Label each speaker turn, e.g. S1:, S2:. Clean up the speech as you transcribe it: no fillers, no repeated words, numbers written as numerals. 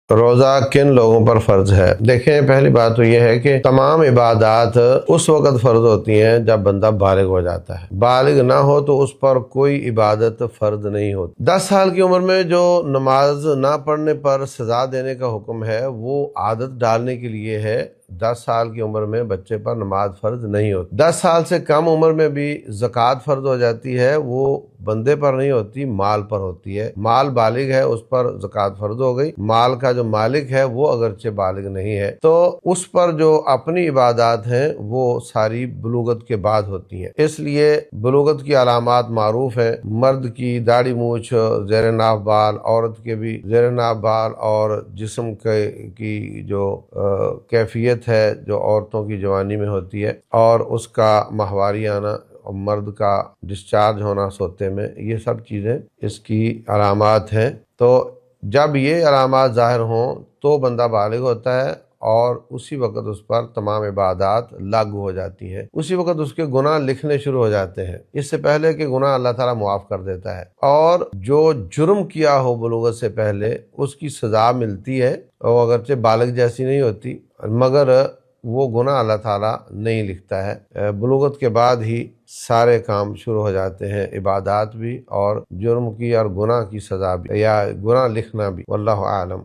S1: روزہ کن لوگوں پر فرض ہے؟ دیکھیں، پہلی بات تو یہ ہے کہ تمام عبادات اس وقت فرض ہوتی ہیں جب بندہ بالغ ہو جاتا ہے۔ بالغ نہ ہو تو اس پر کوئی عبادت فرض نہیں ہوتی۔ 10 سال کی عمر میں جو نماز نہ پڑھنے پر سزا دینے کا حکم ہے وہ عادت ڈالنے کے لیے ہے۔ 10 سال کی عمر میں بچے پر نماز فرض نہیں ہوتی۔ 10 سال سے کم عمر میں بھی زکوٰۃ فرض ہو جاتی ہے، وہ بندے پر نہیں ہوتی، مال پر ہوتی ہے۔ مال بالغ ہے، اس پر زکوٰۃ فرض ہو گئی۔ مال کا جو مالک ہے وہ اگرچہ بالغ نہیں ہے تو اس پر جو اپنی عبادات ہیں وہ ساری بلوغت کے بعد ہوتی ہیں۔ اس لیے بلوغت کی علامات معروف ہیں۔ مرد کی داڑھی مونچھ، زیر ناف بال، عورت کے بھی زیر ناف بال، اور جسم کی جو کیفیت ہے جو عورتوں کی جوانی میں ہوتی ہے، اور اس کا ماہواری آنا، اور مرد کا ڈسچارج ہونا سوتے میں، یہ سب چیزیں اس کی علامات ہیں۔ تو جب یہ علامات ظاہر ہوں تو بندہ بالغ ہوتا ہے، اور اسی وقت اس پر تمام عبادات لاگو ہو جاتی ہیں۔ اسی وقت اس کے گناہ لکھنے شروع ہو جاتے ہیں، اس سے پہلے کہ گناہ اللہ تعالیٰ معاف کر دیتا ہے۔ اور جو جرم کیا ہو بلوغت سے پہلے اس کی سزا ملتی ہے، اور اگرچہ بالغ جیسی نہیں ہوتی، مگر وہ گناہ اللہ تعالیٰ نہیں لکھتا ہے۔ بلوغت کے بعد ہی سارے کام شروع ہو جاتے ہیں، عبادات بھی، اور جرم کی اور گناہ کی سزا بھی، یا گناہ لکھنا بھی۔ واللہ اعلم۔